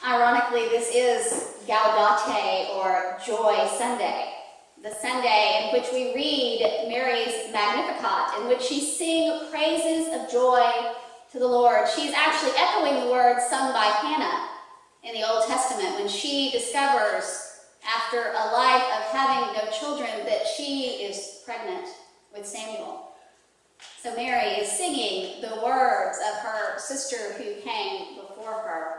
Ironically, this is Gaudete, or Joy Sunday, the Sunday in which we read Mary's Magnificat, in which she sings praises of joy to the Lord. She's actually echoing the words sung by Hannah in the Old Testament when she discovers, after a life of having no children, that she is pregnant with Samuel. So Mary is singing the words of her sister who came before her.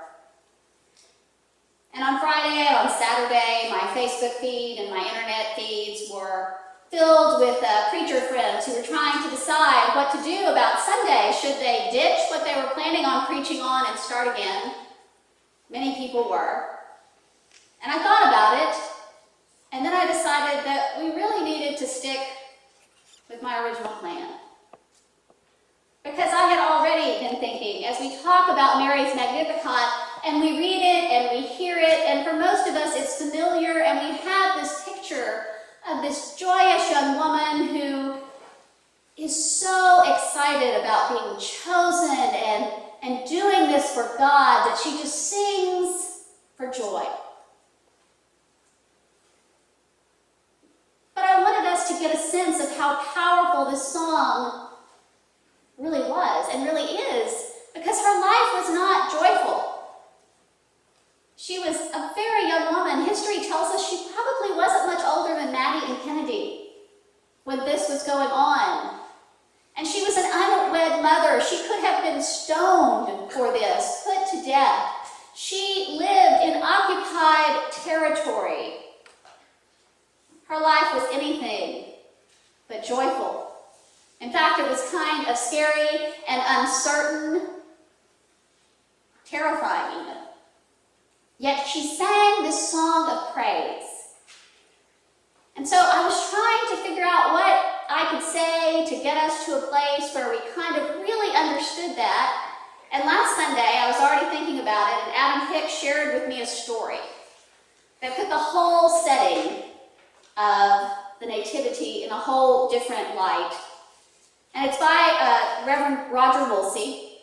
And on Friday, on Saturday, my Facebook feed and my internet feeds were filled with preacher friends who were trying to decide what to do about Sunday. Should they ditch what they were planning on preaching on and start again? Many people were. And I thought about it, and then I decided that we really needed to stick with my original plan. Because I had already been thinking, as we talk about Mary's Magnificat, and we read it and we hear it, and for most of us it's familiar, and we have this picture of this joyous young woman who is so excited about being chosen and doing this for God that she just sings for joy. But I wanted us to get a sense of how powerful this song really was and really is, because her life was not joyful. She was a very young woman. History tells us she probably wasn't much older than Maddie and Kennedy when this was going on. And she was an unwed mother. She could have been stoned for this, put to death. She lived in occupied territory. Her life was anything but joyful. In fact, it was kind of scary and uncertain, terrifying even. Yet she sang this song of praise. And so I was trying to figure out what I could say to get us to a place where we kind of really understood that. And last Sunday, I was already thinking about it, and Adam Hicks shared with me a story that put the whole setting of the Nativity in a whole different light. And it's by Reverend Roger Woolsey.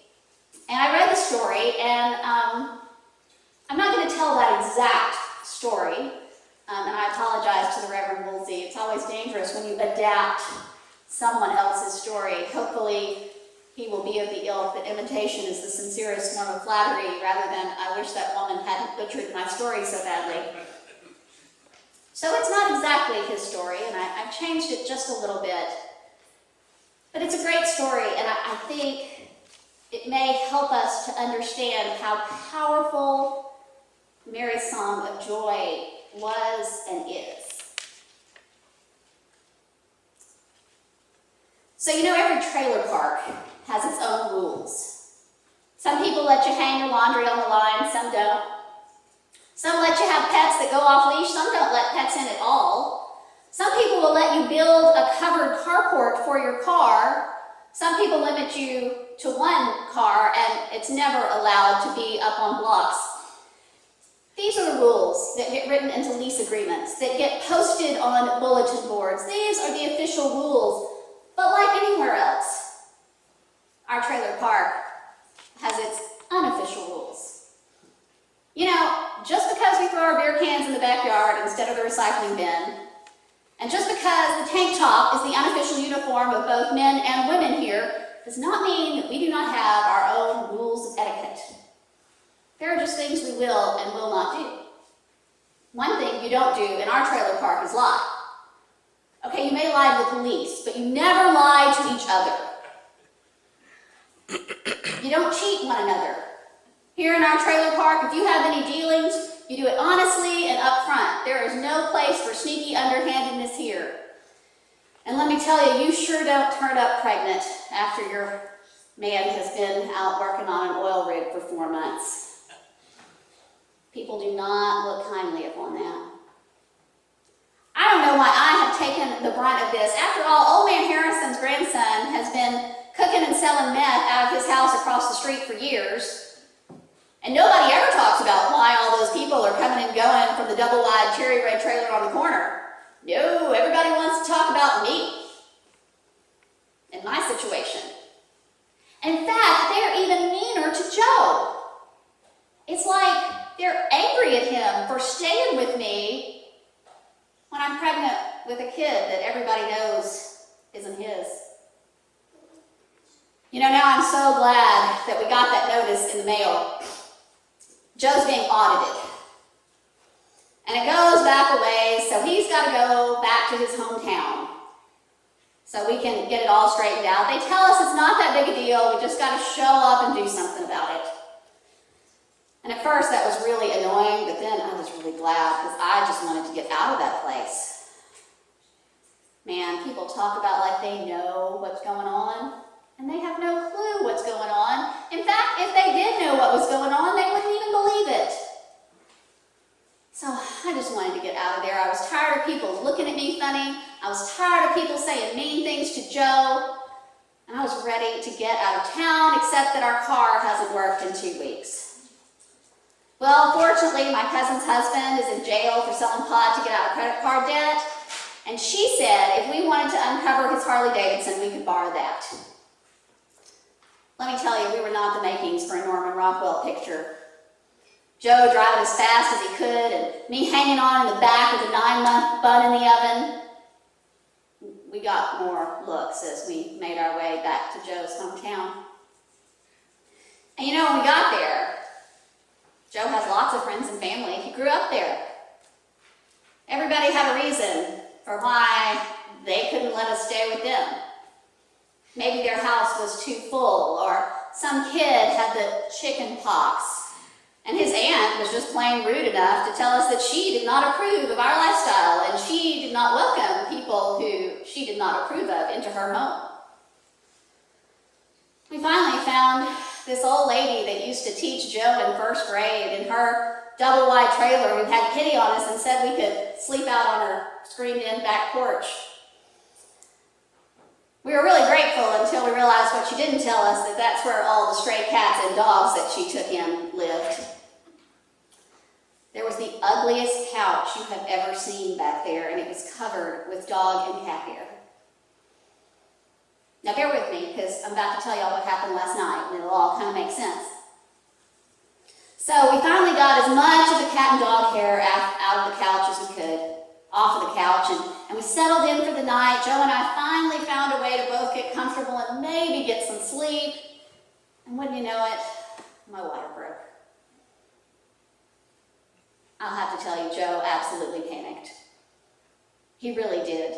And I read the story, and I'm not going to tell that exact story, and I apologize to the Reverend Woolsey. It's always dangerous when you adapt someone else's story. Hopefully, he will be of the ilk that imitation is the sincerest form of flattery, rather than I wish that woman hadn't butchered my story so badly. So it's not exactly his story, and I've changed it just a little bit. But it's a great story, and I think it may help us to understand how powerful Mary's song of joy was and is. So you know, every trailer park has its own rules. Some people let you hang your laundry on the line, some don't. Some let you have pets that go off leash, some don't let pets in at all. Some people will let you build a covered carport for your car. Some people limit you to one car, and it's never allowed to be up on blocks. These are the rules that get written into lease agreements, that get posted on bulletin boards. These are the official rules. But like anywhere else, our trailer park has its unofficial rules. You know, just because we throw our beer cans in the backyard instead of the recycling bin, and just because the tank top is the unofficial uniform of both men and women here, does not mean that we do not have our own rules of etiquette. There are just things we will and will not do. One thing you don't do in our trailer park is lie. Okay, you may lie to the police, but you never lie to each other. You don't cheat one another. Here in our trailer park, if you have any dealings, you do it honestly and upfront. There is no place for sneaky underhandedness here. And let me tell you, you sure don't turn up pregnant after your man has been out working on an oil rig for 4 months. People do not look kindly upon that. I don't know why I have taken the brunt of this. After all, old man Harrison's grandson has been cooking and selling meth out of his house across the street for years. And nobody ever talks about why all those people are coming and going from the double-wide cherry red trailer on the corner. No, everybody wants to talk about me and my situation. In fact, they're even meaner to Joe. It's like they're angry at him for staying with me when I'm pregnant with a kid that everybody knows isn't his. You know, now I'm so glad that we got that notice in the mail. Joe's being audited. And it goes back a ways, so he's got to go back to his hometown so we can get it all straightened out. They tell us it's not that big a deal, we just got to show up and do something about it. And at first that was really annoying, but then I was really glad because I just wanted to get out of that place. Man, people talk about like they know what's going on, and they have no clue what's going on. In fact, if they did know what was going on, they wouldn't even believe it. So I just wanted to get out of there. I was tired of people looking at me funny. I was tired of people saying mean things to Joe. And I was ready to get out of town, except that our car hasn't worked in 2 weeks. Well, fortunately, my cousin's husband is in jail for selling pot to get out of credit card debt. And she said if we wanted to uncover his Harley Davidson, we could borrow that. Let me tell you, we were not the makings for a Norman Rockwell picture. Joe driving as fast as he could, and me hanging on in the back with a 9-month bun in the oven. We got more looks as we made our way back to Joe's hometown. And you know, when we got there, Joe has lots of friends and family. He grew up there. Everybody had a reason for why they couldn't let us stay with them. Maybe their house was too full, or some kid had the chicken pox. And his aunt was just plain rude enough to tell us that she did not approve of our lifestyle and she did not welcome people who she did not approve of into her home. We finally found this old lady that used to teach Joe in first grade in her double-wide trailer who had Kitty on us and said we could sleep out on her screened-in back porch. We were really grateful until we realized what she didn't tell us, that that's where all the stray cats and dogs that she took in lived. There was the ugliest couch you have ever seen back there, and it was covered with dog and cat hair. Now bear with me, because I'm about to tell y'all what happened last night, and it'll all kind of make sense. So we finally got as much of the cat and dog hair out of the couch as we could, off of the couch, and we settled in for the night. Joe and I finally found a way to both get comfortable and maybe get some sleep. And wouldn't you know it, my water broke. I'll have to tell you, Joe absolutely panicked. He really did.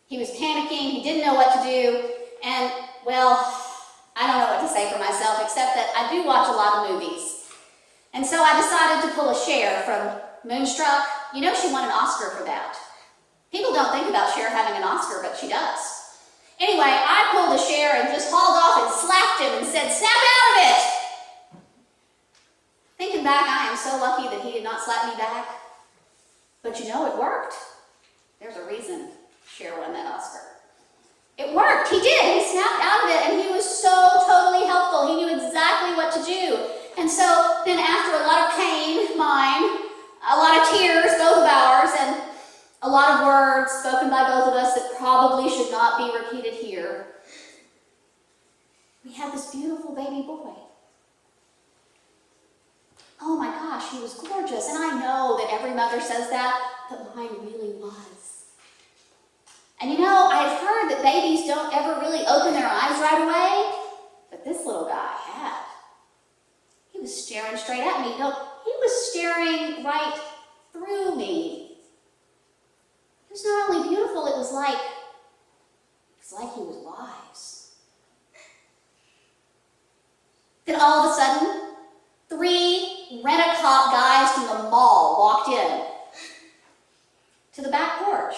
He was panicking, he didn't know what to do, and, well, I don't know what to say for myself, except that I do watch a lot of movies. And so I decided to pull a Cher from Moonstruck. You know she won an Oscar for that. People don't think about Cher having an Oscar, but she does. Anyway, I pulled a Cher and just hauled off and slapped him and said, "Snap out of it!" Thinking back, I am so lucky that he did not slap me back. But you know, it worked. There's a reason Cher won that Oscar. It worked. He did. He snapped out of it, and he was so totally helpful. He knew exactly what to do. And so then after a lot of pain, mine, a lot of tears, both of ours, and a lot of words spoken by both of us that probably should not be repeated here, we had this beautiful baby boy. Oh my gosh, he was gorgeous. And I know that every mother says that, but mine really was. And you know, I've heard that babies don't ever really open their eyes right away, but this little guy had. He was staring straight at me. No, he was staring right through me. He was not only beautiful, it was like he was wise. Then all of a sudden, 3 rent-a-cop guys from the mall walked in to the back porch,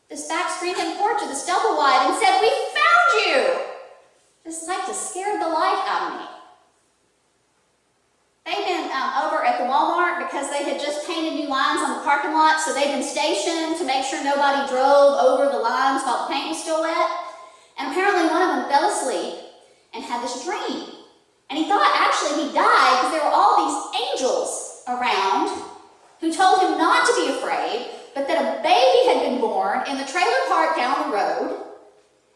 this back screened-in porch of this double-wide, and said, "We found you!" Just like to scare the life out of me. They'd been over at the Walmart because they had just painted new lines on the parking lot, so they'd been stationed to make sure nobody drove over the lines while the paint was still wet. And apparently one of them fell asleep and had this dream. And he thought actually he died because there were all these angels around who told him not to be afraid, but that a baby had been born in the trailer park down the road,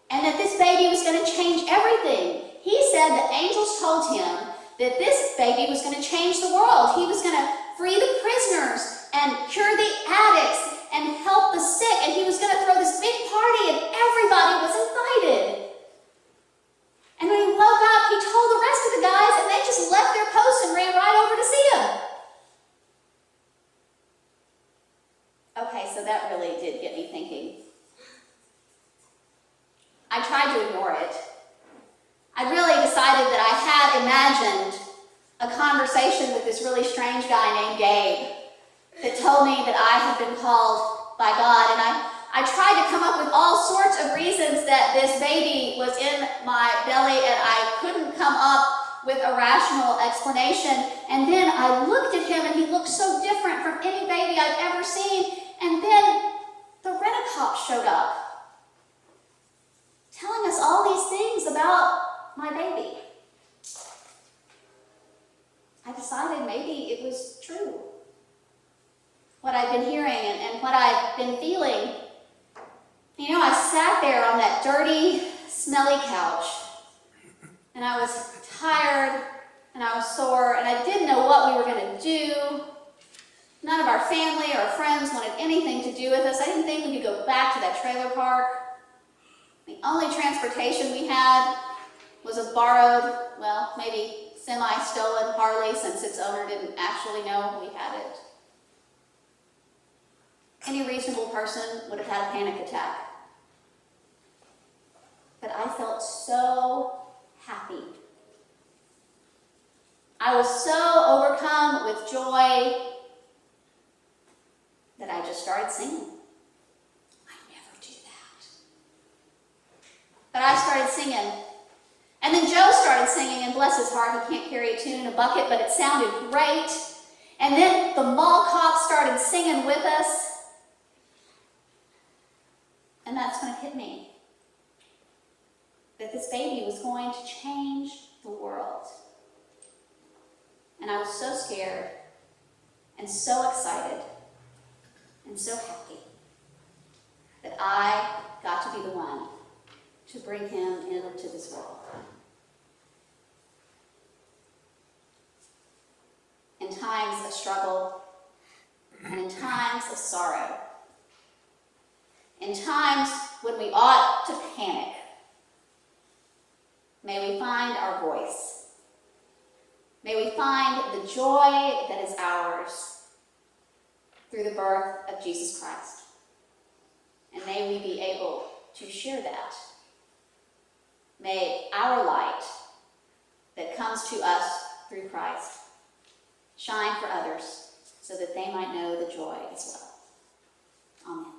and that this baby was going to change everything. He said the angels told him that this baby was going to change the world. He was going to free the prisoners and cure the addicts and help the sick, and he was going to throw this big party and everybody was invited. And when he woke up, he told the rest of the guys, and they just left their posts and ran right over to see him. Okay, so that really did get me thinking. I tried to ignore it. I really decided that I had imagined a conversation with this really strange guy named Gabe that told me that I had been called by God, and I tried to come up with all sorts of reasons that this baby was in my belly, and I couldn't come up with a rational explanation. And then I looked at him, and he looked so different from any baby I'd ever seen. And then the rent-a-cop showed up, telling us all these things about my baby. I decided maybe it was true, what I'd been hearing and what I'd been feeling. You know, I sat there on that dirty, smelly couch, and I was tired, and I was sore, and I didn't know what we were going to do. None of our family or friends wanted anything to do with us. I didn't think we could go back to that trailer park. The only transportation we had was a borrowed, well, maybe semi-stolen Harley, since its owner didn't actually know we had it. Any reasonable person would have had a panic attack. But I felt so happy. I was so overcome with joy that I just started singing. I never do that. But I started singing. And then Joe started singing, and bless his heart, he can't carry a tune in a bucket, but it sounded great. And then the mall cop started singing with us. And that's when it hit me that this baby was going to change the world. And I was so scared and so excited and so happy that I got to be the one to bring him into this world. In times of struggle and in times of sorrow, in times when we ought to panic, may we find our voice. May we find the joy that is ours through the birth of Jesus Christ. And may we be able to share that. May our light that comes to us through Christ shine for others so that they might know the joy as well. Amen.